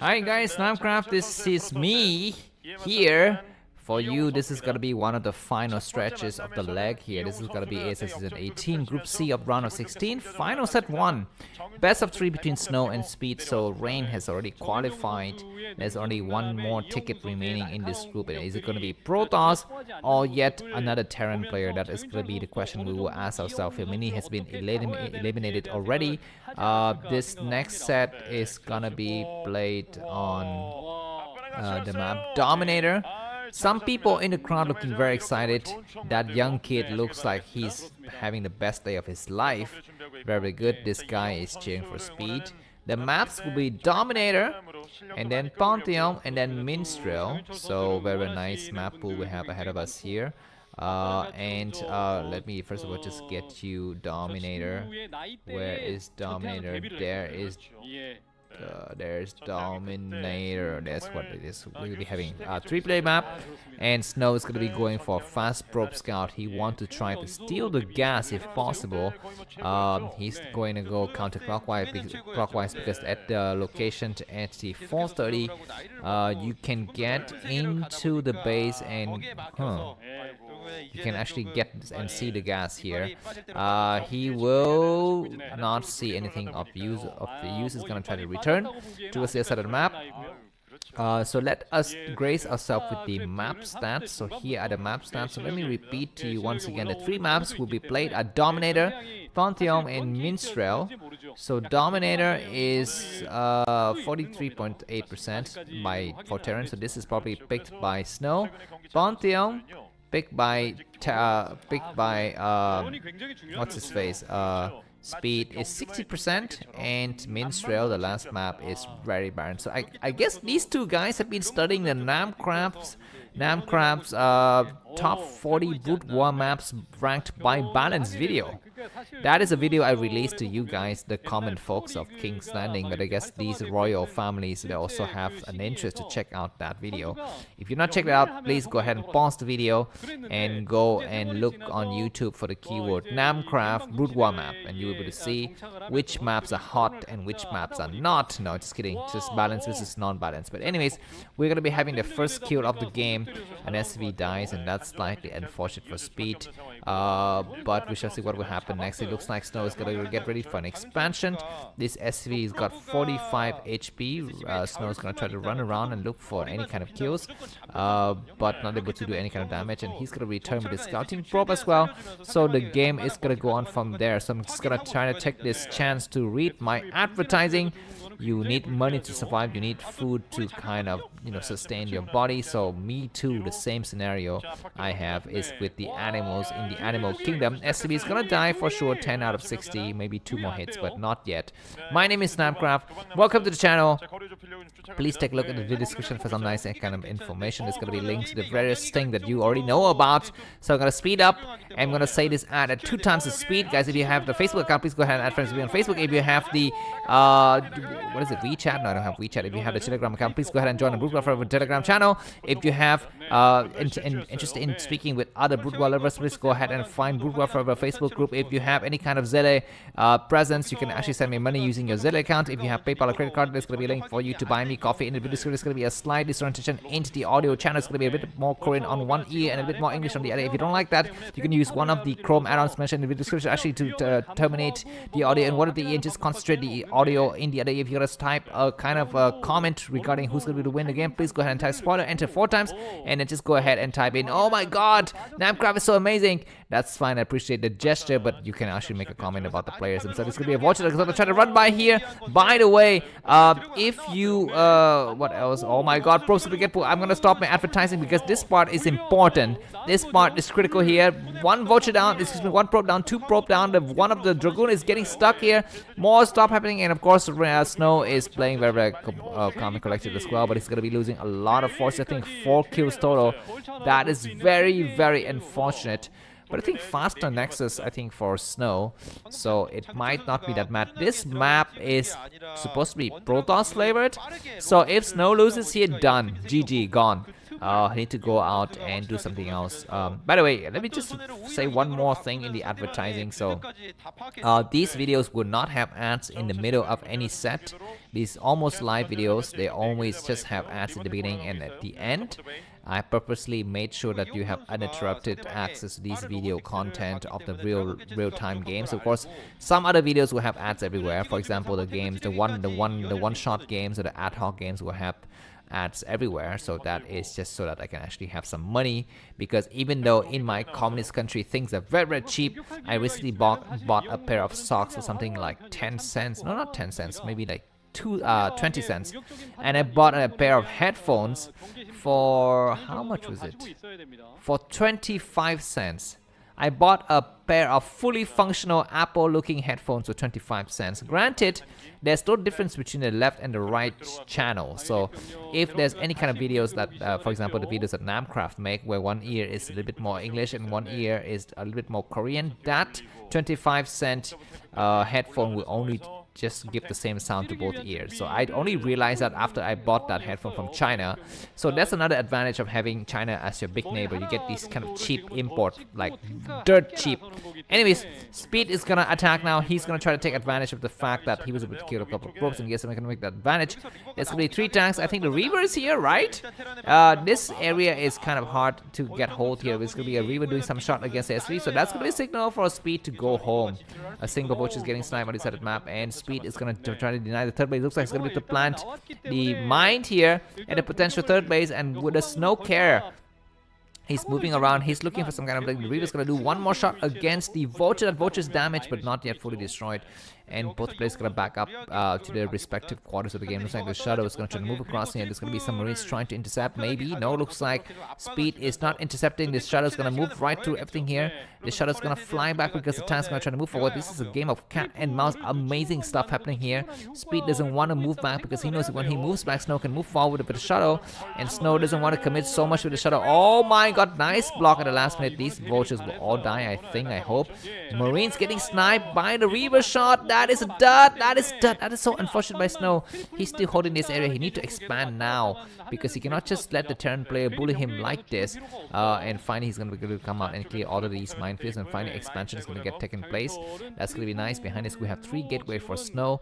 Hi guys, Namcraft, this is me here. For you, this is gonna be one of the final stretches of the leg here. This is gonna be ASL Season 18, Group C of round of 16, final set 1. Best of 3 between Snow and Speed, so Rain has already qualified. There's only one more ticket remaining in this group. Is it gonna be Protoss or yet another Terran player? That is gonna be the question we will ask ourselves. Mini has been eliminated already. This next set is gonna be played on the map Dominator. Some people in the crowd looking very excited. That young kid looks like he's having the best day of his life. Very good. This guy is cheering for Speed. The maps will be Dominator, and then Pantheon, and then Minstrel. So very nice map pool we have ahead of us here. Let me first of all just get you Dominator. Where is Dominator? There's Dominator. That's what it is. We'll be having a 3-player map, and Snow is going to be going for a fast probe scout. He wants to try to steal the gas if possible. He's going to go counterclockwise because at the location at the 430, you can get into the base and you can actually get and see the gas here. He will not see anything of use. The use is going to try to return towards the other side of the map. So let us grace ourselves with the map stats. So here are the map stats. So let me repeat to you once again. The 3 maps will be played at Dominator, Pantheon, and Minstrel. So Dominator is 43.8% for Terran. So this is probably picked by Snow. Pantheon picked by what's his face? Speed is 60%, and Minstrel, the last map, is very barren. So I guess these two guys have been studying the namkraftv's top 40 broodwar maps ranked by balance video. That is a video I released to you guys, the common folks of King's Landing, but I guess these royal families, they also have an interest to check out that video. If you're not checked it out, please go ahead and pause the video and go and look on YouTube for the keyword Namcraft broodwar map, and you'll be able to see which maps are hot and which maps are not. No, just kidding, just balance versus non-balance. But anyways, we're going to be having the first kill of the game. An SV dies, and that's slightly unfortunate for Speed, but we shall see what will happen next. It looks like Snow is going to get ready for an expansion. This SV has got 45 HP. Snow is going to try to run around and look for any kind of kills, but not able to do any kind of damage, and he's going to return with his scouting probe as well. So the game is going to go on from there. So I'm just going to try to take this chance to read my advertising. You need money to survive, you need food to kind of, sustain your body. So me too, the same scenario I have is with the animals in the animal kingdom. SCB is gonna die for sure, 10 out of 60, maybe 2 more hits, but not yet. My name is Namcraft, welcome to the channel. Please take a look at the video description for some nice kind of information. There's gonna be links to the various things that you already know about. So I'm gonna speed up. I'm gonna say this ad at 2 times the speed. Guys, if you have the Facebook account, please go ahead and add friends to me on Facebook. If you have the what is it, WeChat? No, I don't have WeChat. If you have the Telegram account, please go ahead and join the broodwar for the Telegram channel. If you have interested in speaking with other broodwar lovers, please go ahead and find broodwar for our Facebook group. If you have any kind of Zelle presence, you can actually send me money using your Zelle account. If you have PayPal or credit card, there's going to be a link for you to buy me coffee. In the video description, there's going to be a slight disorientation into the audio channel. It's going to be a bit more Korean on one ear and a bit more English on the other. If you don't like that, you can use one of the Chrome add-ons mentioned in the video description actually to terminate the audio in one of the ear and just concentrate the audio in the other. If you're going to type a kind of a comment regarding who's going to win the game, please go ahead and type spoiler, enter 4 times, and then just go ahead and type in, oh my god, Namcraft is so amazing. That's fine, I appreciate the gesture, but you can actually make a comment about the players themselves. It's going to be a watcher that's going to try to run by here. By the way, if you, what else? Oh my god, I'm going to stop my advertising because this part is important. This part is critical here. 1 voucher down, 1 probe down, 2 probe down. One of the Dragoon is getting stuck here. More stuff happening, and of course, Snow is playing very calm and collected as well, but he's going to be losing a lot of force. I think 4 kills total. That is very unfortunate. But I think faster Nexus, I think, for Snow, so it might not be that mad. This map is supposed to be Protoss flavored, so if Snow loses here, done. GG, gone. he need to go out and do something else. By the way, let me just say one more thing in the advertising. So these videos would not have ads in the middle of any set. These almost live videos, they always just have ads in the beginning and at the end. I purposely made sure that you have uninterrupted access to these video content of the real-time games. Of course, some other videos will have ads everywhere. For example, the games, the one-shot games or the ad hoc games will have ads everywhere. So that is just so that I can actually have some money, because even though in my communist country things are very, very cheap, I recently bought a pair of socks for something like 10 cents. No, not 10 cents, maybe like 20 cents. And I bought a pair of headphones for, how much was it? For 25 cents. I bought a pair of fully functional Apple looking headphones for 25 cents. Granted, there's no difference between the left and the right channel. So if there's any kind of videos that, for example, the videos that Namcraft make, where one ear is a little bit more English and one ear is a little bit more Korean, that 25-cent headphone will only just give the same sound to both ears. So I only realized that after I bought that headphone from China. So that's another advantage of having China as your big neighbor. You get these kind of cheap import, like dirt cheap. Anyways, Speed is gonna attack now. He's gonna try to take advantage of the fact that he was able to kill a couple of probes, and guess I'm gonna make that advantage. There's gonna be 3 tanks. I think the Reaver is here, right? This area is kind of hard to get hold here. There's gonna be a Reaver doing some shot against S3, so that's gonna be a signal for Speed to go home. A single Poach is getting sniped on this side of the map, and Speed is gonna try to deny the third base. Looks like he's gonna be able to plant the mine here at a potential third base, and with a snow care, he's moving around. He's looking for some kind of thing. The Reaver's gonna do one more shot against the Vulture. That Vulture's damaged, but not yet fully destroyed. And both players gonna back up to their respective quarters of the game. Looks like the Shadow is gonna try to move across here. There's gonna be some Marines trying to intercept. Maybe. No, looks like Speed is not intercepting. The Shadow's gonna move right through everything here. The Shadow's gonna fly back because the tank's gonna try to move forward. This is a game of cat and mouse. Amazing stuff happening here. Speed doesn't want to move back because he knows that when he moves back, Snow can move forward with the Shadow. And Snow doesn't want to commit so much with the Shadow. Oh my god, nice block at the last minute. These Vultures will all die, I think, I hope. Marines getting sniped by the Reaver shot. That is a dud. That is so unfortunate by Snow. He's still holding this area. He needs to expand now, because he cannot just let the Terran player bully him like this. And finally he's going to be able to come out and clear all of these minefields, and finally expansion is going to get taken place. That's going to be nice. Behind us we have 3 gateway for Snow.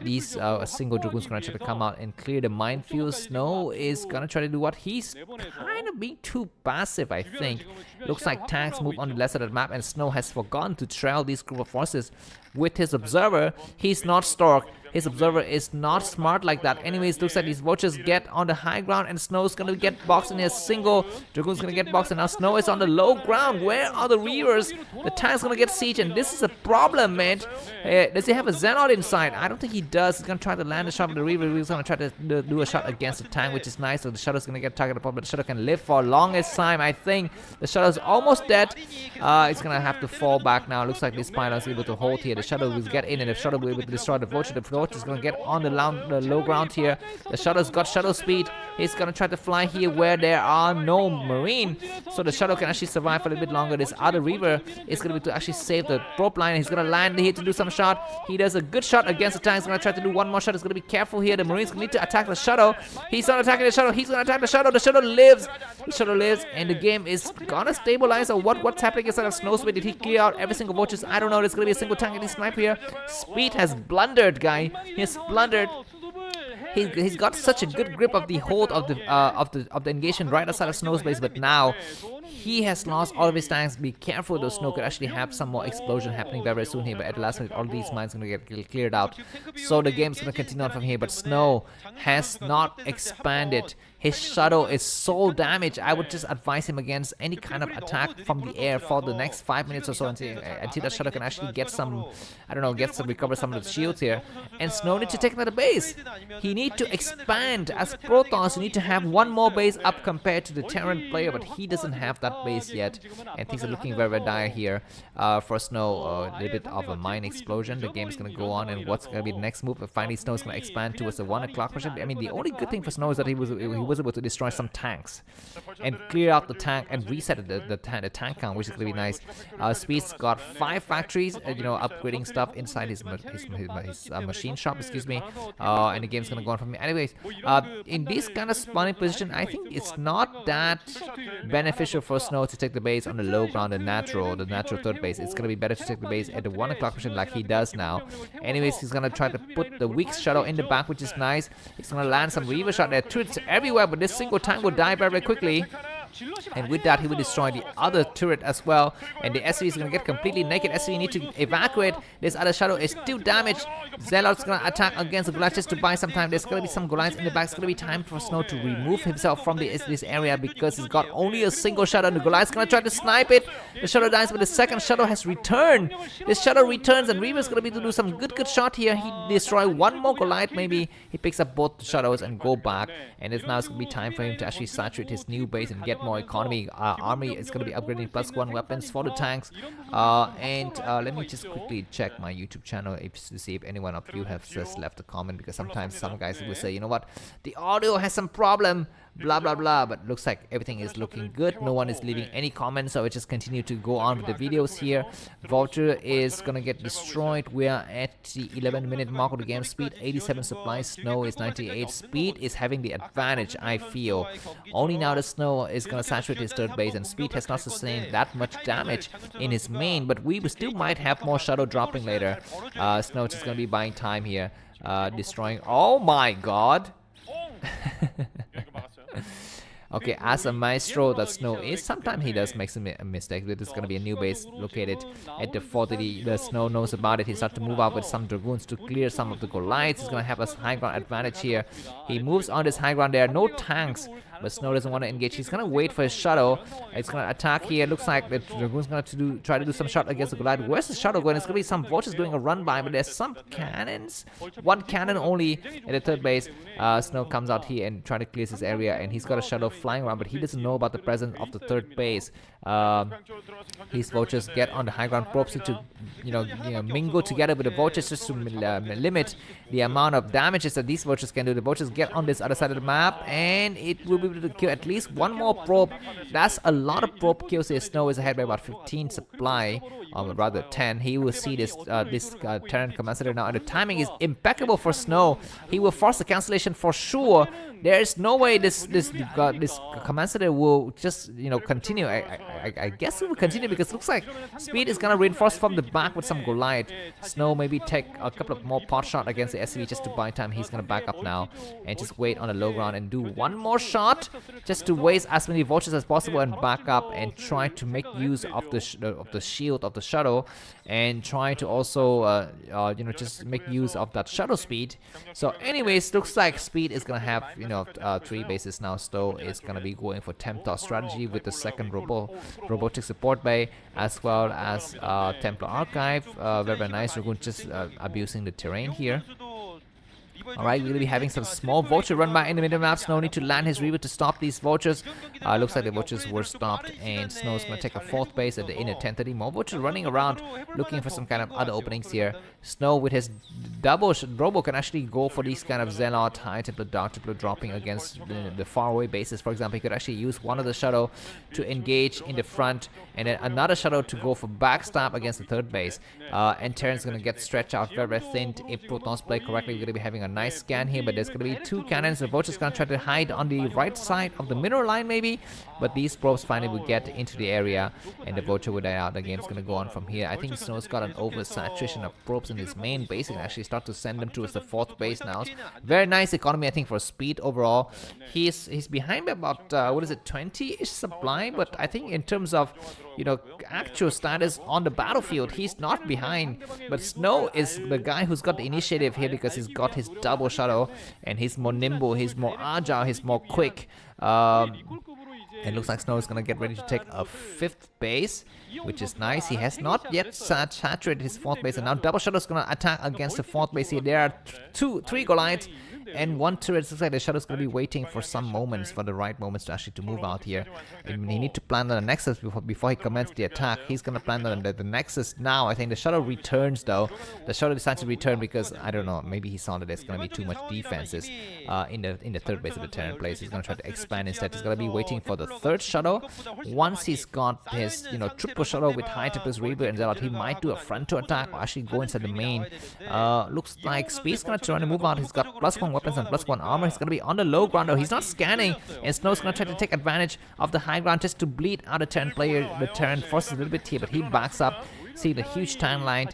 These single Dragoon's going to try to come out and clear the minefields. Snow is going to try to do what? He's kind of being too passive, I think. Looks like tanks move on the left side of the map, and Snow has forgotten to trail these group of forces with his observer. He's not Stork. His observer is not smart like that. Anyways, looks like these Vultures get on the high ground, and Snow's gonna get boxed in a single. Dragoon's gonna get boxed, and now Snow is on the low ground. Where are the Reavers? The tank's gonna get siege, and this is a problem, man. Does he have a Xenod inside? I don't think he does. He's gonna try to land a shot with the Reaver. He's gonna try to do a shot against the tank, which is nice. So the Shadow's gonna get targeted upon, but the Shadow can live for longest time. I think the Shadow's almost dead. It's gonna have to fall back now. Looks like this Pylon's able to hold here. The Shadow will get in, and the Shadow will be able to destroy the Vulture. The Vulture is gonna get on the low ground here. The Shadow's got Shadow speed. He's gonna try to fly here where there are no Marine, so the Shadow can actually survive for a little bit longer. This other Reaver is gonna be to actually save the probe line. He's gonna land here to do some shot. He does a good shot against the tank. He's gonna try to do one more shot. He's gonna be careful here. The Marines need to attack the Shadow. He's not attacking the Shadow. He's gonna attack the Shadow. The Shadow lives. The Shadow lives, and the game is gonna stabilize. Or what's happening inside of Snow's way? Did he clear out every single Vultures? I don't know. There's gonna be a single tank getting sniped here. Speed has blundered, guy. He has blundered. He's got such a good grip of the hold of the engagement right outside of Snow's base, but now he has lost all of his tanks. Be careful though, Snow could actually have some more explosion happening very, very soon here, but at the last minute all these mines are going to get cleared out. So the game's going to continue on from here, but Snow has not expanded. His Shadow is so damaged. I would just advise him against any kind of attack from the air for the next 5 minutes or so until that Shadow can actually get some, I don't know, recover some of the shields here. And Snow needs to take another base. He needs to expand. As Protoss, you need to have one more base up compared to the Terran player, but he doesn't have that base yet. And things are looking very, very dire here for Snow. A little bit of a mine explosion. The game is going to go on, and what's going to be the next move? Finally, Snow is going to expand towards the 1 o'clock position. I mean, the only good thing for Snow is that he was visible to destroy some tanks and clear out the tank and reset the tank count, which is gonna be nice. Speed's got 5 factories, you know, upgrading stuff inside his machine shop, excuse me, and the game's gonna go on from here. Anyways, in this kind of spawning position, I think it's not that beneficial for Snow to take the base on the low ground, the natural third base. It's gonna be better to take the base at the 1 o'clock position like he does now. Anyways, he's gonna try to put the weak shadow in the back, which is nice. He's gonna land some Reaver shot there. Turrets everywhere, but this single tank will die very, very quickly. And with that, he will destroy the other turret as well. And the SV is going to get completely naked. SV need to evacuate. This other shadow is still damaged. Zealot's going to attack against the Goliath just to buy some time. There's going to be some Goliaths in the back. It's going to be time for Snow to remove himself from this area because he's got only a single shadow. And the Goliath's going to try to snipe it. The shadow dies, but the second shadow has returned. This shadow returns, and Reaver's going to be able to do some good shot here. He destroy one more Goliath, maybe. He picks up both the shadows and go back. And it's now going to be time for him to actually saturate his new base and get more economy. Army is going to be upgrading +1 weapons for the tanks. Let me just quickly check my YouTube channel to see if anyone of you have just left a comment, because sometimes some guys will say, you know what, the audio has some problem, blah blah blah, but looks like everything is looking good. No one is leaving any comments, so I just continue to go on with the videos here. Vulture is gonna get destroyed. We are at the 11-minute mark of the game. Speed 87 supplies, Snow is 98. Speed is having the advantage, I feel. Only now the Snow is gonna saturate his third base, and Speed has not sustained that much damage in his main, but we still might have more shadow dropping later. Snow is just gonna be buying time here, destroying. Oh my god. Okay, as a maestro that Snow is, sometimes he does make some mistakes. There's going to be a new base located at the 40. The Snow knows about it. He starts to move out with some Dragoons to clear some of the Goliaths. He's going to have a high ground advantage here. He moves on this high ground. There are no tanks, but Snow doesn't want to engage. He's going to wait for his shadow. It's going to attack here. Looks like the Dragoon's going to try to do some shot against the Goliath. Where's the shadow going? It's going to be some vultures doing a run by, but there's some cannons. One cannon only at the third base. Snow comes out here and try to clear his area, and he's got a shadow flying around, but he doesn't know about the presence of the third base. His vultures get on the high ground probes to mingle together with the vultures just to limit the amount of damages that these vultures can do. The vultures get on this other side of the map, and it will be able to kill at least one more probe. That's a lot of probe kills here. Snow is ahead by about 15 supply, or rather 10. He will see this Terran compensator now, and the timing is impeccable for Snow. He will force the cancellation for sure. There is no way this compensator will just continue. I guess it will continue because it looks like Speed is gonna reinforce from the back with some Goliath. Snow maybe take a couple of more pot shot against the SV just to buy time. He's gonna back up now and just wait on the low ground and do one more shot just to waste as many vultures as possible and back up and try to make use of the shield of the shadow, and try to also just make use of that shadow speed. So anyways, looks like Speed is gonna have 3 bases now. Snow is gonna be going for Templar strategy with the second robotic support bay, as well as Templar Archive. Very nice. Dragoon just abusing the terrain here. Alright, we're going to be having some small vulture run by in the middle map. Snow need to land his Reaver to stop these vultures. Looks like the vultures were stopped, and Snow's going to take a 4th base at the inner 1030. More vultures running around looking for some kind of other openings here. Snow with his double robo can actually go for these kind of Zealot, High Templar, Dark Templar dropping against the faraway bases. For example, he could actually use one of the shadow to engage in the front, and then another shadow to go for backstab against the third base. And Terran's going to get stretched out very, very thin. If Protoss play correctly, we're going to be having a nice scan here, but there's going to be 2 cannons. The vulture's going to try to hide on the right side of the middle line maybe, but these probes finally will get into the area, and the vulture will die out. The game's going to go on from here. I think Snow's got an oversaturation of probes in his main base and actually start to send them towards the 4th base now. Very nice economy, I think, for Speed overall. He's behind by about 20-ish supply, but I think in terms of actual status on the battlefield, he's not behind. But Snow is the guy who's got the initiative here because he's got his double shadow, and he's more nimble, he's more agile, he's more quick. It looks like Snow is going to get ready to take a 5th base, which is nice. He has not yet saturated his 4th base, and now Double Shadow is going to attack against the 4th base here. There are 3 Goliaths and one turret. Looks like the Shadow's going to be waiting for some moments, for the right moments to actually to move out here. And he need to plan on the Nexus before he commences the attack. He's going to plan on the Nexus now. I think the Shadow returns though. The Shadow decides to return because, I don't know, maybe he saw that there's going to be too much defenses in the third base of the Terran place. He's going to try to expand instead. He's going to be waiting for the third Shadow. Once he's got his, triple Shadow with high triples Reaver and Zealot, he might do a frontal attack or actually go inside the main. Looks like Speed's going to try to move out. He's got +1 weapons and +1 armor. He's going to be on the low ground though. He's not scanning, and Snow's going to try to take advantage of the high ground just to bleed out the Terran player. The Terran forces a little bit here, but he backs up. See the huge timeline,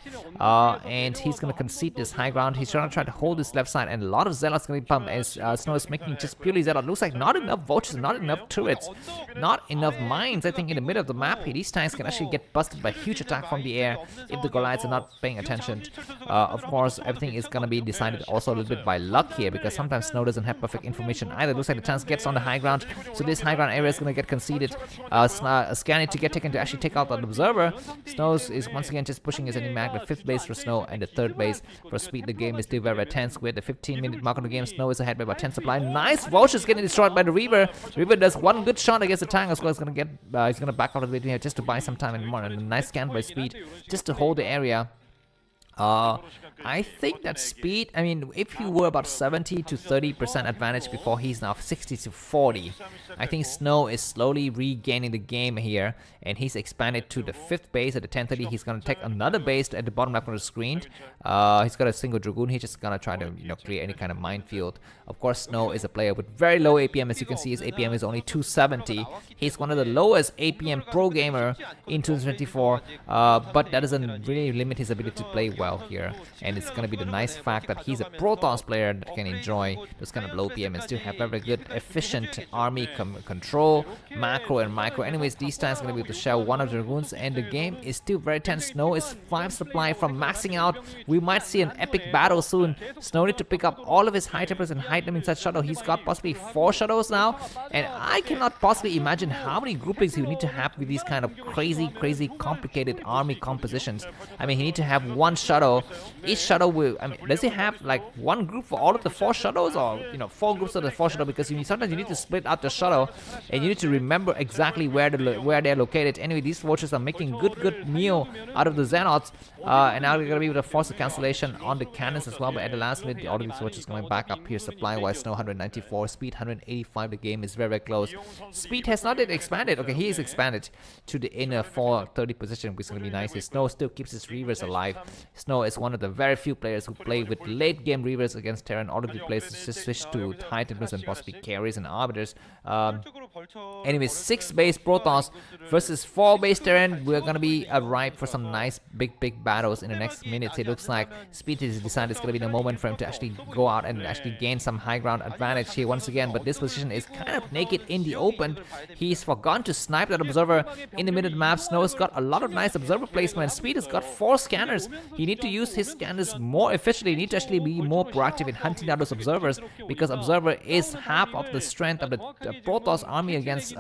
and he's going to concede this high ground. He's going to try to hold this left side, and a lot of Zealots going to be pumped as Snow is making just purely Zealot. Looks like not enough vultures, not enough turrets, not enough mines. I think in the middle of the map here, these tanks can actually get busted by huge attack from the air if the Goliaths are not paying attention. Of course, everything is going to be decided also a little bit by luck here, because sometimes Snow doesn't have perfect information either. Looks like the chance gets on the high ground, so this high ground area is going to get conceded. Scanning to get taken to actually take out an observer. Snow is once again just pushing his enemy mag. The 5th base for Snow and the 3rd base for Speed. The game is still very tense. With the 15-minute mark of the game, Snow is ahead by about 10 supply. Nice vultures getting destroyed by the Reaver. Reaver does one good shot against the tank as well. He's gonna back out of the bit here just to buy some time and more. And a nice scan by Speed just to hold the area. I think that Speed, I mean, if he were about 70 to 30% advantage before, he's now 60 to 40. I think Snow is slowly regaining the game here, and he's expanded to the 5th base at the 1030. He's going to take another base at the bottom left of the screen. He's got a single Dragoon. He's just going to try to, clear any kind of minefield. Of course, Snow is a player with very low APM. As you can see, his APM is only 270. He's one of the lowest APM pro gamer in 2024, but that doesn't really limit his ability to play well here. And it's going to be the nice fact that he's a Protoss player that can enjoy those kind of low PM and still have very good, efficient army control, macro and micro. Anyways, these times going to be able to shell one of the Dragoons, and the game is still very tense. Snow is 5 supply from maxing out. We might see an epic battle soon. Snow need to pick up all of his high trippers and hide them inside Shadow. He's got possibly 4 Shadows now, and I cannot possibly imagine how many groupings he would need to have with these kind of crazy complicated army compositions. I mean, he need to have 1 Shadow. Each Shadow will, I mean, does he have like 1 group for all of the 4 Shadows, or 4 groups of the 4 Shadow? Because sometimes you need to split out the Shadow, and you need to remember exactly where they're located. Anyway, these vultures are making good meal out of the Zealots, and now they're gonna be able to force the cancellation on the cannons as well. But at the last minute, all of these vultures going back up here. Supply-wise, Snow 194, Speed 185. The game is very close. Speed has not yet expanded. Okay, he is expanded to the inner 430 position, which is gonna be nice. Snow still keeps his Reavers alive. Snow is one of the very few players who play with late game Reavers against Terran. All of the players just switch to high templates and possibly carries and arbiters. Anyways, 6 base Protoss versus 4 base Terran. We're gonna be ripe for some nice big battles in the next minutes. It looks like Speed has decided it's gonna be the moment for him to actually go out and actually gain some high ground advantage here once again. But this position is kind of naked in the open. He's forgotten to snipe that observer in the middle of the map. Snow's got a lot of nice observer placement. Speed has got 4 scanners. He need to use his scanners more efficiently. He need to actually be more proactive in hunting down those observers, because observer is half of the strength of the Protoss army against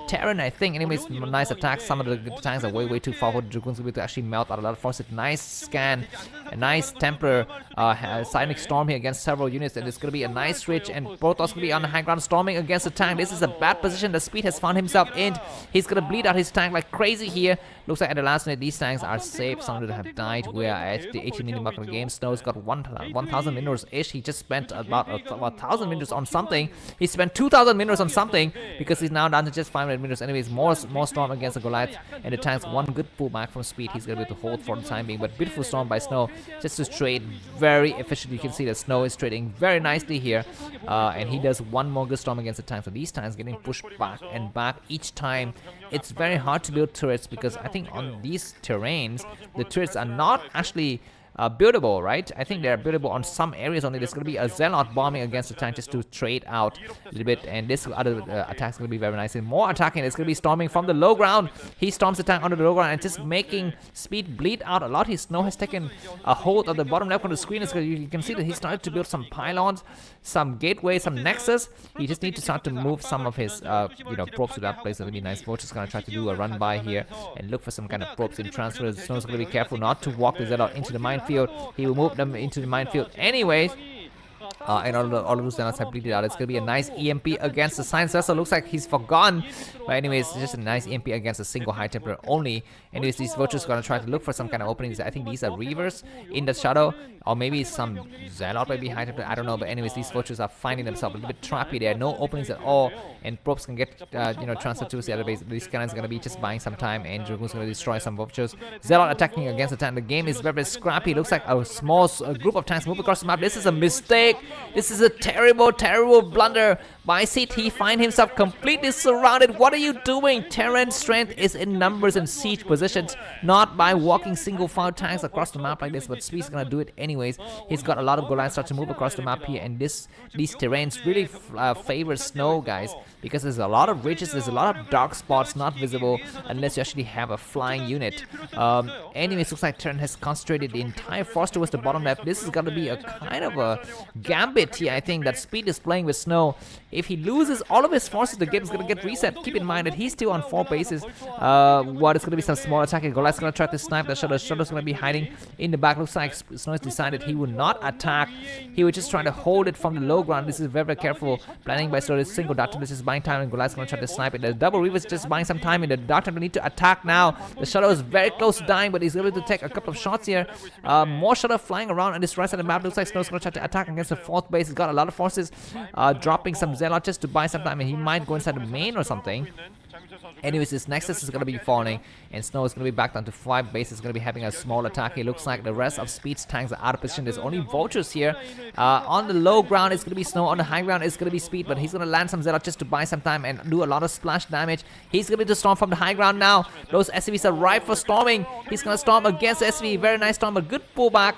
Terran, I think. Anyways, nice attacks. Some of the tanks are way too far for the Dragoons to be able to actually melt out a lot of forces. Nice scan, a nice Templar Seismic Storm here against several units, and it's going to be a nice switch, and Protoss will be on the high ground storming against the tank. This is a bad position that Speed has found himself in. He's going to bleed out his tank like crazy here. Looks like at the last minute these tanks are safe. Some of them have died. We are at the 18-minute mark of the game. Snow's got 1,000 minerals-ish. He just spent about 1,000 minerals on something. He spent 2,000 minerals on something, because he's now down to just 500 minerals. Anyways, more storm against the Goliath, and the tanks one good pullback from Speed. He's going to be able to hold for the time being, but beautiful storm by Snow just to trade very efficiently. You can see that Snow is trading very nicely here, and he does one more good storm against the tanks. So these tanks getting pushed back and back each time. It's very hard to build turrets, because I think on these terrains the turrets are not actually buildable, right? I think they're buildable on some areas only. There's going to be a Zealot bombing against the tank just to trade out a little bit, and this other attack's going to be very nice. And more attacking, it's going to be storming from the low ground. He storms the tank onto the low ground and just making Speed bleed out a lot. His Snow has taken a hold of the bottom left of the screen. You can see that he started to build some pylons, some gateways, some nexus. He just needs to start to move some of his probes to that place. A really nice Vulture is going to try to do a run by here and look for some kind of probes in transfer. Snow's going to be careful not to walk the Zealot into the minefield. He will move them into the minefield anyways. And all of those Zealots have bleeded out. It's gonna be a nice EMP against the Science Vessel. Looks like he's forgotten. But anyways, it's just a nice EMP against a single High Templar only. Anyways, these Vultures gonna try to look for some kind of openings. I think these are Reavers in the shadow. Or maybe some Zealot, maybe High Templar, I don't know. But anyways, these Vultures are finding themselves a little bit trappy. There are no openings at all. And probes can get, transferred to the other base. These cannons are gonna be just buying some time. And Dragoon's gonna destroy some Vultures. Zealot attacking against the tank. The game is very, very scrappy. Looks like a small group of tanks move across the map. This is a mistake. This is a terrible, terrible blunder by CT. Find himself completely surrounded. What are you doing? Terran's strength is in numbers and siege positions, not by walking single file tanks across the map like this. But Speed's gonna do it anyways. He's got a lot of Goliath start to move across the map here, and these terrains really favor Snow, guys, because there's a lot of ridges, there's a lot of dark spots not visible unless you actually have a flying unit. Anyways, looks like Terran has concentrated the entire force towards the bottom left. This is gonna be a kind of a gambit here, I think, that Speed is playing with Snow. If he loses all of his forces, the game is gonna get reset. Keep in mind that he's still on 4 bases. What is gonna be some small attacking. Goliath's gonna try to snipe the Shadow. Shadow's gonna be hiding in the back. Looks like Snow has decided he will not attack. He was just trying to hold it from the low ground. This is very, very careful planning by Snow. This single Dark Templar is buying time, and Goliath's gonna try to snipe it. The double Reaver is just buying some time, and the Dark Templar need to attack now. The Shadow is very close to dying, but he's able to take a couple of shots here. More Shadow flying around on this right side of the map. Looks like Snow's gonna try to attack against the 4th base. He's got a lot of forces, dropping some Zealot just to buy some time, and he might go inside the main or something. Anyways, this Nexus is going to be falling, and Snow is going to be back down to 5 bases. Going to be having a small attack. It looks like the rest of Speed's tanks are out of position. There's only Vultures here. On the low ground, it's going to be Snow. On the high ground, it's going to be Speed, but he's going to land some Zealot just to buy some time and do a lot of splash damage. He's going to be to storm from the high ground now. Those SCVs are ripe for storming. He's going to storm against the SCV. Very nice storm, but good pullback.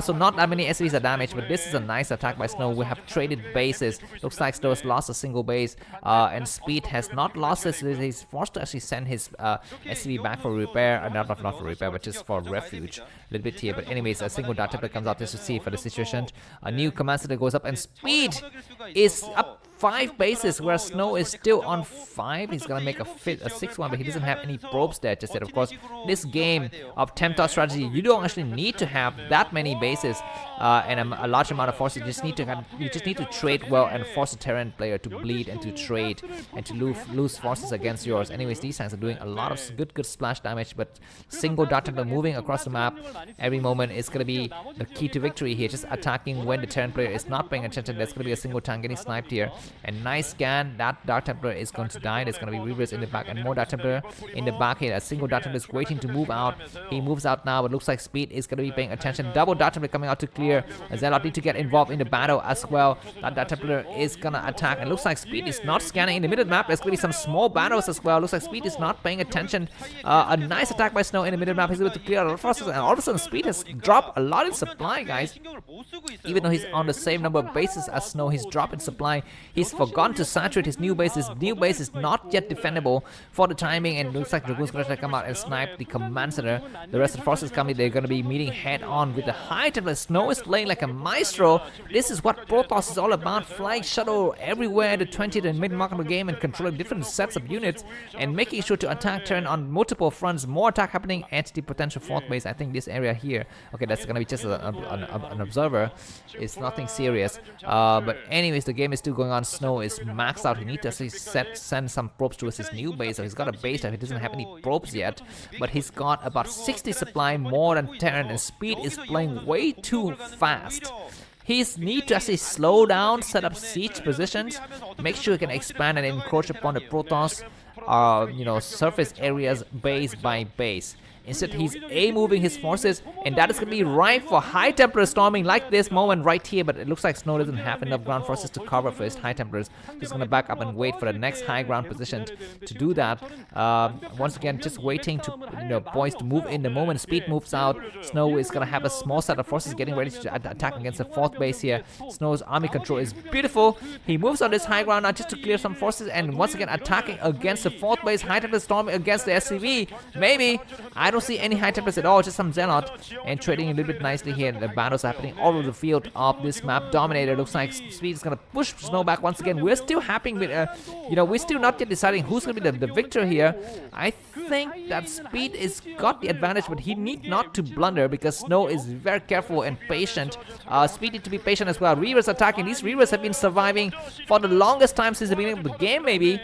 So not that many SCVs are damaged, but this is a nice attack by Snow. We have traded bases. Looks like Snow has lost a single base, and Speed has not lost this. He's forced to actually send his SCV back for repair, not for repair, but just for refuge. A little bit here, but anyways, a single Dark Templar comes out just to see for the situation. A new command center goes up, and Speed is up 5 bases, where Snow is still on 5. He's gonna make a 6th one, but he doesn't have any probes there just yet. Of course, this game of Temptar strategy, you don't actually need to have that many bases and a large amount of forces. You just need to trade well and force a Terran player to bleed and to trade and to lose forces against yours. Anyways, these tanks are doing a lot of good splash damage, but single Dark Templar moving across the map every moment is gonna be the key to victory here. Just attacking when the Terran player is not paying attention. There's gonna be a single tank getting sniped here. And nice scan. That Dark Templar is going to die. There's going to be Reavers in the back and more Dark Templar in the back here. A single Dark Templar is waiting to move out. He moves out now, but looks like Speed is going to be paying attention. Double Dark Templar coming out to clear. Zealot need to get involved in the battle as well. That Dark Templar is going to attack. And looks like Speed is not scanning in the middle map. There's going to be some small battles as well. Looks like Speed is not paying attention. A nice attack by Snow in the middle map. He's able to clear a lot of forces. And all of a sudden, Speed has dropped a lot in supply, guys. Even though he's on the same number of bases as Snow, he's dropped in supply. He's forgotten to saturate his new base. His new base is not yet defendable for the timing, and looks like Dragoon's going to come out and snipe the command center. The rest of the forces coming, they're going to be meeting head on with the High Templar. Snow is playing like a maestro. This is what Protoss is all about. Flying Shadow everywhere, the 20th and mid-mark of the game, and controlling different sets of units and making sure to attack Terran on multiple fronts. More attack happening at the potential 4th base. I think this area here, okay, that's going to be just an observer. It's nothing serious. But anyways, the game is still going on. Snow is maxed out. He needs to actually send some probes towards his new base. So he's got a base that he doesn't have any probes yet, but he's got about 60 supply more than Terran, and Speed is playing way too fast. He need to actually slow down, set up siege positions, make sure he can expand and encroach upon the Protoss, surface areas base by base. Instead, he's A-moving his forces, and that is going to be ripe for High Templar storming like this moment right here, but it looks like Snow doesn't have enough ground forces to cover for his High Templars. He's going to back up and wait for the next high ground position to do that. Once again, just waiting to boys to move in. The moment Speed moves out, Snow is going to have a small set of forces getting ready to attack against the 4th base here. Snow's army control is beautiful. He moves on this high ground now just to clear some forces, and once again attacking against the 4th base. High Templar storming against the SCV. Maybe, I don't don't see any high templates at all, just some Zealot, and trading a little bit nicely here. The battles are happening all over the field of this map. Dominator looks like Speed is gonna push Snow back once again. We're still happy with, we're still not yet deciding who's gonna be the victor here. I think that Speed is got the advantage, but he need not to blunder because Snow is very careful and patient. Speed need to be patient as well. Reavers attacking. These Reavers have been surviving for the longest time since the beginning of the game, maybe.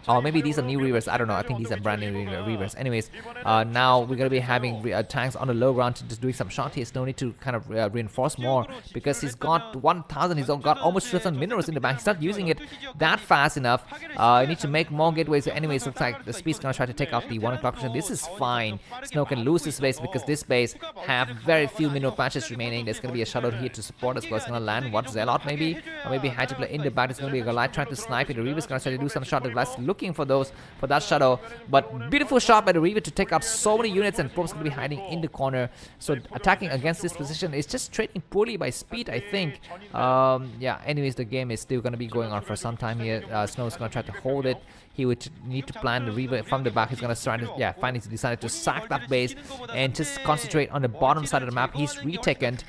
Or maybe these are new Reavers, I don't know, I think these are brand new Reavers. Anyways, now we're going to be having tanks on the low ground, just doing some shot here. Still need to kind of reinforce more because he's got 1,000, he's got almost 2,000 minerals in the bank. He's not using it that fast enough. You need to make more gateways. Anyways, looks like the Speed's going to try to take out the 1 o'clock position. This is fine. Snow can lose this base because this base have very few mineral patches remaining. There's going to be a shadow here to support as well. It's going to land what, Zealot maybe? Or maybe High Templar in the back. It's going to be a Goliath trying to snipe it. The Reaver's going to try to do some shot. The Goliath's looking for that shadow, but beautiful shot by the Reaver to take out so many units, and Probe's going to be hiding in the corner. So attacking against this position is just trading poorly by Speed, I think. Yeah, anyways, the game is still going to be going on for some time here. Snow's going to try to hold it. He would need to plan the Reaver from the back. He's going to start, finally decided to sack that base and just concentrate on the bottom side of the map. He's retaken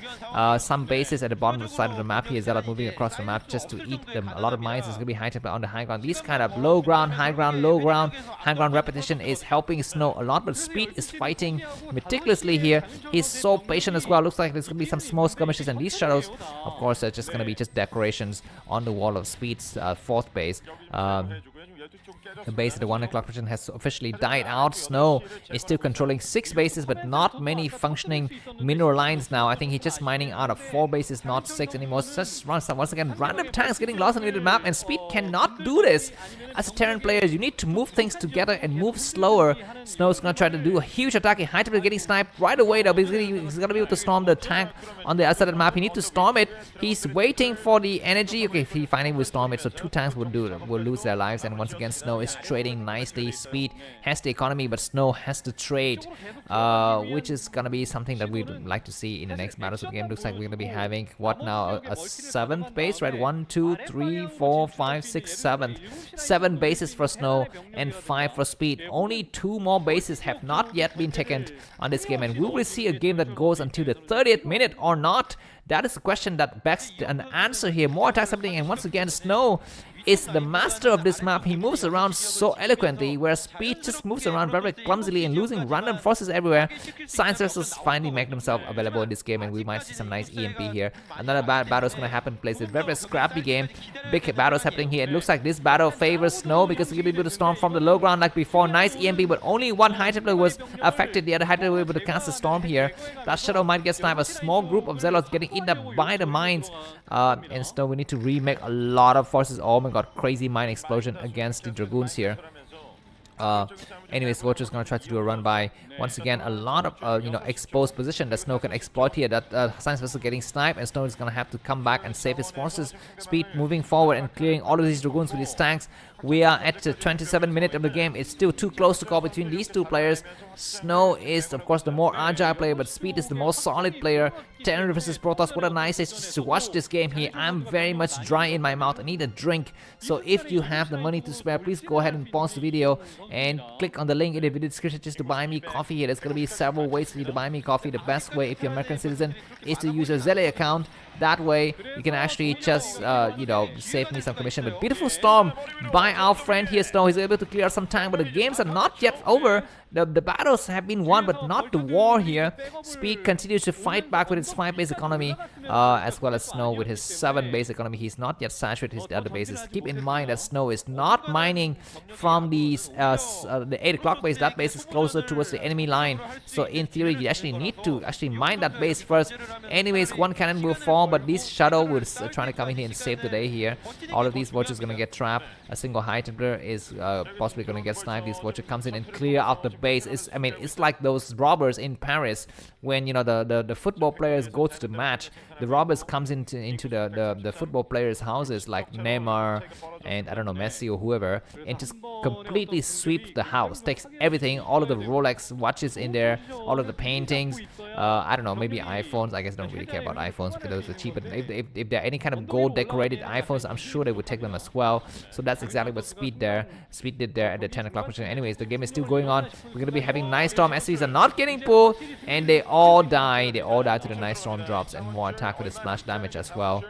some bases at the bottom side of the map. He is moving across the map just to eat them. A lot of mines. There's going to be High Templar on the high ground. These kind of low ground, high ground, low ground, high ground repetition is helping Snow a lot, but Speed is fighting meticulously here. He's so patient as well. Looks like there's going to be some small skirmishes, and these shadows, of course, are just going to be just decorations on the wall of Speed's fourth base. The base at the 1 o'clock position has officially died out. Snow is still controlling 6 bases, but not many functioning mineral lines now. I think he's just mining out of 4 bases, not 6 anymore. Just once again, random tanks getting lost on the map, and Speed cannot do this. As a Terran player, you need to move things together and move slower. Snow's gonna try to do a huge attack. High Templar getting sniped right away though. He's gonna be able to storm the tank on the other side of the map. He needs to storm it. He's waiting for the energy. Okay, he finally will storm it. So 2 tanks will lose their lives, and once again, Snow is trading nicely. Speed has the economy, but Snow has to trade, which is gonna be something that we'd like to see in the next battles of the game. Looks like we're gonna be having what now, a 7th base, right? 1, 2, 3, 4, 5, 6, 7 bases for Snow and 5 for Speed. Only 2 more bases have not yet been taken on this game, and we will see a game that goes until the 30th minute or not. That is a question that begs an answer here. More attacks happening, and once again, Snow is the master of this map. He moves around so eloquently, whereas Speed just moves around very clumsily and losing random forces everywhere. Science versus finally make themselves available in this game, and we might see some nice EMP here. Another battle is going to happen. Plays a very scrappy game. Big battles happening here. It looks like this battle favors Snow because he'll be able to storm from the low ground like before. Nice EMP, but only 1 High Templar was affected. The other High Templar was able to cast a storm here. That shadow might get sniped. A small group of Zealots getting eaten up by the mines. And Snow, we need to remake a lot of forces. Oh my god, crazy mine explosion against the Dragoons here. Anyways, Vulture's gonna try to do a run by. Once again, a lot of exposed position that Snow can exploit here. That Science Vessel getting sniped, and Snow is gonna have to come back and save his forces. Speed moving forward and clearing all of these Dragoons with his tanks. We are at the 27th minute of the game. It's still too close to call between these 2 players. Snow is, of course, the more agile player, but Speed is the more solid player. Terran versus Protoss. What a nice it's just to watch this game here. I'm very much dry in my mouth. I need a drink. So if you have the money to spare, please go ahead and pause the video and click on the link in the video description just to buy me coffee here. There's going to be several ways for you to buy me coffee. The best way, if you're an American citizen, is to use a Zelle account. That way, you can actually just, save me some commission. But beautiful storm by our friend here, Snow. He's able to clear some time, but the games are not yet over. The battles have been won, but not the war here. Speed continues to fight back with his 5 base economy, as well as Snow with his 7 base economy. He's not yet saturated his other bases. Keep in mind that Snow is not mining from the 8 o'clock base. That base is closer towards the enemy line. So in theory, you actually need to mine that base first. Anyways, 1 cannon will fall, but this shadow was trying to come in here and save the day here. All of these vultures going to get trapped. A single High Templar is possibly going to get sniped. This vulture comes in and clear out the base. It's like those robbers in Paris when the football players go to the match the robbers comes into the football players' houses like Neymar and I don't know, Messi or whoever, and just completely sweeps the house, takes everything, all of the Rolex watches in there, all of the paintings, I don't know, maybe iPhones. I guess I don't really care about iPhones because those are cheap, but if there are any kind of gold decorated iPhones, I'm sure they would take them as well. So that's exactly what Speed did there at the 10 o'clock position. Anyways, the game is still going on. We're gonna be having Night Storm. SCVs are not getting pulled, and they all die to the Night Storm drops, and more attack with the splash damage as well.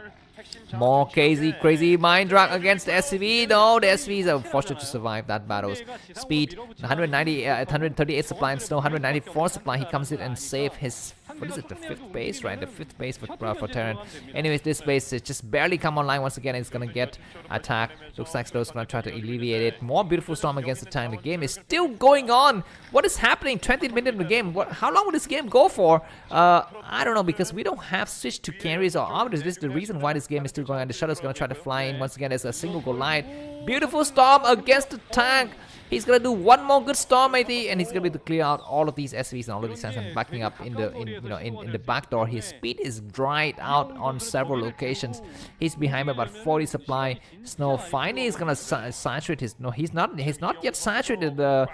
More crazy mind drag against the SCV. No, the SCVs are fortunate to survive that battles. Speed 138 supply and Snow 194 supply. He comes in and save his, what is it, the 5th base, right? The 5th base for Terran. Anyways, this base is just barely come online once again. It's gonna get attacked. Looks like Snow's gonna try to alleviate it. More beautiful storm against the time. The game is still going on. What is happening? 20 minutes in the game. How long will this game go for? I don't know, because we don't have switch to carries or arbiters. This is the reason why this game is still going on. The Shadow's gonna try to fly in once again. There's a single Goliath. Beautiful storm against the tank. He's gonna do one more good storm, maybe, and he's gonna be able to clear out all of these SVs and all of these tanks and backing up in the back door. His speed is dried out on several locations. He's behind by about 40 supply. Snow finally is gonna saturate his. No, he's not yet saturated the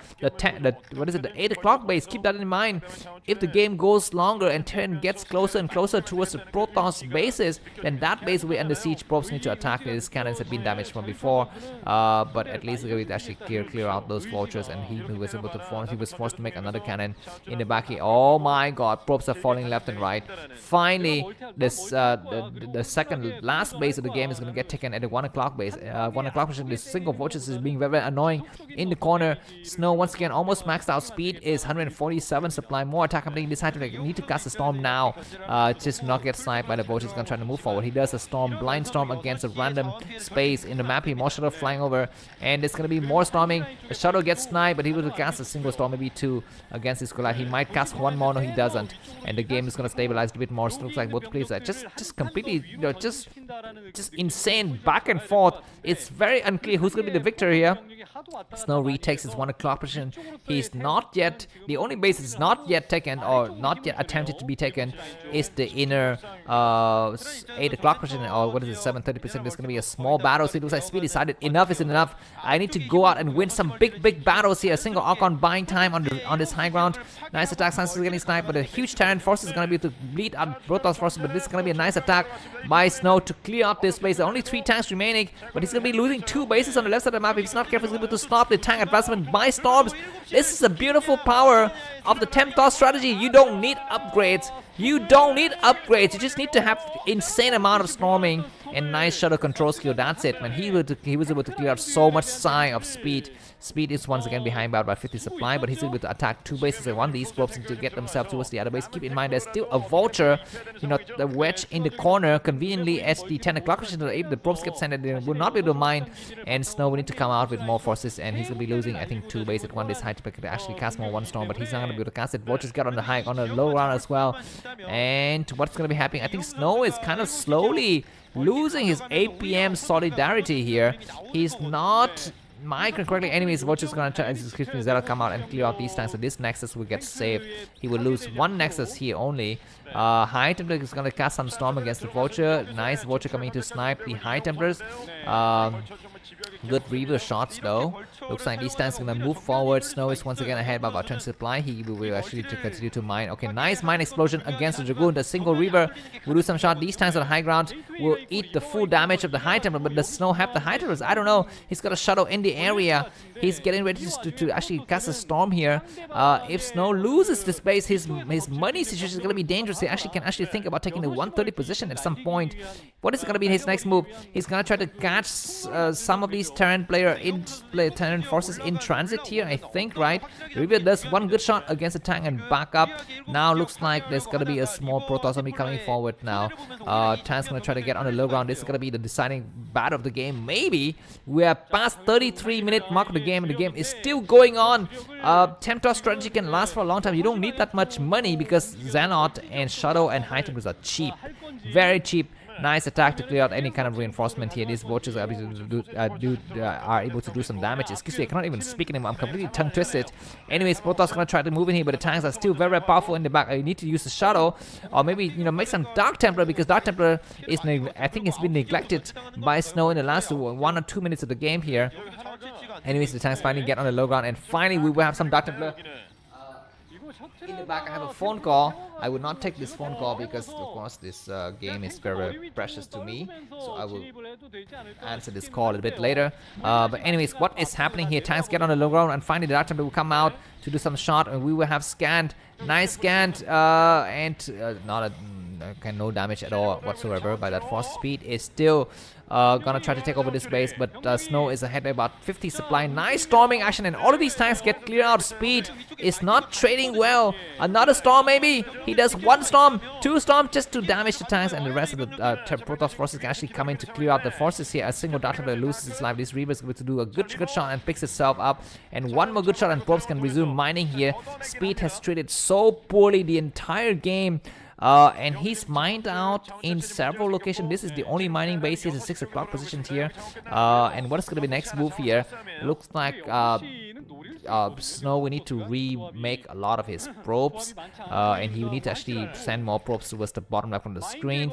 8 o'clock base. Keep that in mind. If the game goes longer and Terran gets closer and closer towards the Protoss bases, then that base will be under siege. Probes need to attack. His cannons have been damaged from before, but at least they're going to actually clear out those vultures, and he was able to forced to make another cannon in the back here. Oh my god, probes are falling left and right. Finally, this the second last base of the game is going to get taken at the 1 o'clock base. 1 o'clock position. This single vultures is being very annoying in the corner. Snow once again almost maxed out. Speed is 147 supply. More attack happening. Decided to need to cast a storm now. Just not get sniped by the vultures. Gonna try to move forward. He does a storm, blind storm against a random space in the map. He more shuttle flying over, and there's gonna be more storming. The shuttle gets sniped, but he will cast a single storm, maybe 2 against this Goliath. He might cast 1 more, no he doesn't, and the game is gonna stabilize a bit more. So it looks like both players are just completely, just insane back and forth. It's very unclear who's gonna be the victor here. Snow retakes his 1 o'clock position. He's not yet, the only base is not yet taken or not yet attempted to be taken is the inner 8 o'clock position, or what is it, 730%. There's gonna be a small battle. So it looks like Speed decided enough is enough. I need to go out and win some big battles here. A single Archon buying time on this high ground. Nice attack. Sans is getting sniped, but a huge Terran force is gonna be able to bleed out Protoss forces. But this is gonna be a nice attack by Snow to clear up this base. There are only 3 tanks remaining, but he's gonna be losing 2 bases on the left side of the map. If he's not careful, he's able to stop the tank advancement by storms. This is a beautiful power of the Temptor strategy. You don't need upgrades. You just need to have insane amount of storming and nice shuttle control skill. That's it, man. He was able to clear out so much psi of Speed. Speed is once again behind by about 50 supply, but he's able to attack 2 bases at one. These probes to get themselves towards the other base. Keep in mind, there's still a vulture, the wedge in the corner, conveniently at the 10 o'clock. If the probes get sent, they will not be able to mine, and Snow will need to come out with more forces, and he's gonna be losing, I think, 2 bases at one. This high to actually cast more 1 storm, but he's not gonna be able to cast it. Vultures got on the low ground as well, and what's gonna be happening? I think Snow is kind of slowly losing his APM solidarity here. He's not. Mike correctly. Anyways, Vulture's gonna try. Zelle come out and clear out these tanks. So this Nexus will get saved. He will lose 1 Nexus here only. High Templar is gonna cast some storm against the Vulture. Nice Vulture coming to snipe the High Templars. Good Reaver shots though. Looks like these tanks are gonna move forward. Snow is once again ahead by about 10 supply. He will actually continue to mine. Okay, nice mine explosion against the Dragoon. The single Reaver will do some shot. These tanks on the high ground will eat the full damage of the High Templar, but does Snow have the High Templars? I don't know. He's got a shuttle in the area. He's getting ready to actually cast a storm here. If Snow loses this base, his money situation is gonna be dangerous. He can actually think about taking the 130 position at some point. What is gonna be his next move? He's gonna try to catch some of these Terran Terran forces in transit here, I think, right? Reaver does 1 good shot against the tank and back up. Now looks like there's gonna be a small Protoss army coming forward now. Tank's gonna try to get on the low ground. This is gonna be the deciding battle of the game. Maybe we are past 33-minute mark of the game, and the game is still going on. Temptor strategy can last for a long time. You don't need that much money because Xenot and Shadow and High Templars are cheap, very cheap. Nice attack to clear out any kind of reinforcement here. These vultures are able to do some damage. Excuse me, I cannot even speak anymore. I'm completely tongue twisted. Anyways, Protoss gonna try to move in here, but the tanks are still very, very powerful in the back. I need to use the shuttle, or maybe make some Dark Templar, because Dark Templar is I think it's been neglected by Snow in the last 1 or 2 minutes of the game here. Anyways, the tanks finally get on the low ground, and finally we will have some Dark Templar. In the back, I have a phone call. I would not take this phone call because, of course, this game is very, very precious to me. So I will answer this call a little bit later. But anyways, what is happening here? Tanks get on the low ground, and finally the Dark Templar will come out to do some shot, and we will have scanned, nice scanned, and no damage at all whatsoever by that force. Speed is still gonna try to take over this base, but Snow is ahead by about 50 supply. Nice storming action, and all of these tanks get cleared out. Speed is not trading well. Another storm maybe. He does 1 storm, 2 storm just to damage the tanks, and the rest of the Protoss forces can actually come in to clear out the forces here. A single Dark Templar loses his life. This Reaver is going to do a good shot and picks itself up, and 1 more good shot, and probes can resume mining here. Speed has traded so poorly the entire game. And he's mined out in several locations. This is the only mining base. He's a 6 o'clock positioned here. And what is going to be next move here? Looks like Snow, we need to remake a lot of his probes, and he will need to actually send more probes towards the bottom left on the screen.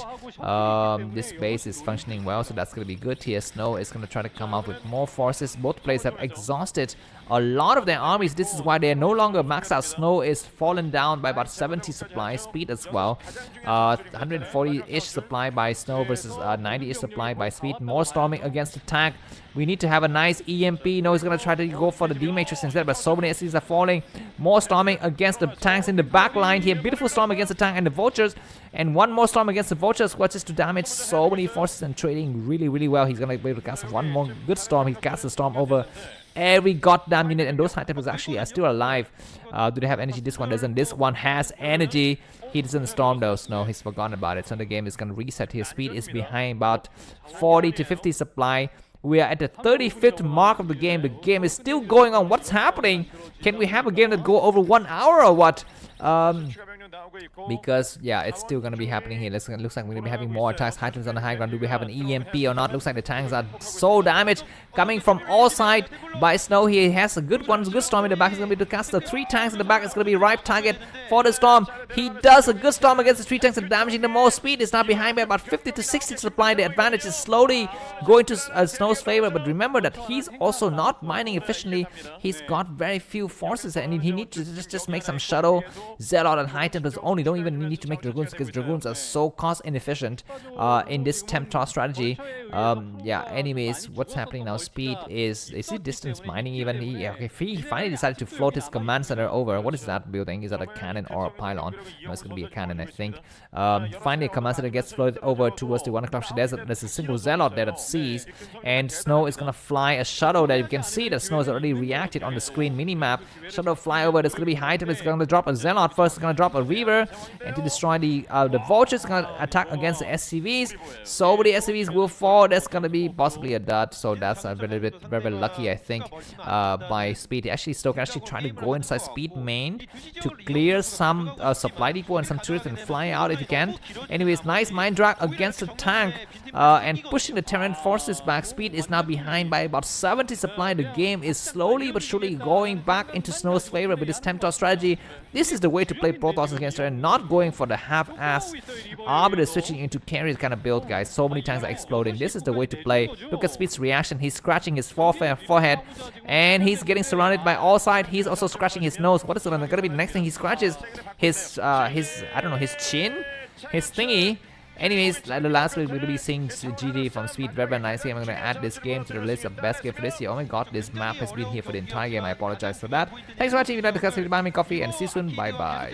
This base is functioning well, so that's going to be good here. Snow is going to try to come up with more forces. Both players have exhausted a lot of their armies. This is why they are no longer maxed out. Snow is fallen down by about 70 supply. Speed as well. 140-ish supply by Snow versus 90-ish supply by Speed. More storming against the tank. We need to have a nice EMP. No, he's going to try to go for the D-Matrix instead, but so many SCs are falling. More storming against the tanks in the back line here. Beautiful storm against the tank and the vultures. And 1 more storm against the vultures, which is to damage so many forces and trading really, really well. He's going to be able to cast 1 more good storm. He casts the storm over every goddamn unit, and those high tempers actually are still alive. Do they have energy? This one doesn't. This one has energy. He doesn't storm though. No, he's forgotten about it. So the game is going to reset. His speed is behind about 40 to 50 supply. We are at the 35th mark of the game. The game is still going on. What's happening? Can we have a game that go over 1 hour or what? Because yeah, it's still gonna be happening here. Looks like we're gonna be having more attacks. High tempers on the high ground. Do we have an EMP or not? Looks like the tanks are so damaged, coming from all sides by Snow. He has a good storm in the back. He's gonna be able to cast the 3 tanks in the back. It's gonna be right target for the storm. He does a good storm against the 3 tanks and damaging the most. Speed is now behind by about 50 to 60 supply. The advantage is slowly going to Snow's favor, but remember that he's also not mining efficiently. He's got very few forces, and he needs to just make some shuttle, Zelle and high tempers only. Don't even need to make dragoons, because dragoons are so cost inefficient in this temp toss strategy. Yeah, anyways, what's happening now? Speed is he distance mining even? He finally decided to float his command center over. What is that building? Is that a cannon or a pylon? No, it's gonna be a cannon, I think. Finally a command center gets floated over towards the 1 o'clock. There's a single Zealot there that sees, and Snow is gonna fly a shuttle that you can see that Snow has already reacted on the screen minimap. Shuttle fly over. There's gonna be high tempers. It's gonna drop a Zealot first. It's gonna drop a Reaver, and to destroy the vultures. It's gonna attack against the SCVs. So many SCVs will fall. That's gonna be possibly a dud. So that's a very, very lucky, I think, by Speed. Actually, Stoke actually trying to go inside Speed main to clear some supply depot and some turrets and fly out if you can. Anyways, nice mind drag against the tank and pushing the Terran forces back. Speed is now behind by about 70 supply. The game is slowly but surely going back into Snow's favor with this temp toss strategy. This is the way to play Protoss against Terran, not going for the half-ass arbiter switching into carry kind of build, guys. So many times are exploding. This is the way to play. Look at Speed's reaction. He's scratching his forehead, and he's getting surrounded by all sides. He's also scratching his nose. What is going to be the next thing? He scratches his I don't know, his chin, his thingy. Anyways, the last week we're going to be seeing GG from Speed. Very, very nice game. I'm going to add this game to the list of best game for this year. Oh my god, this map has been here for the entire game. I apologize for that. Thanks for watching. If you like the class, buy me coffee, and see you soon. Bye bye.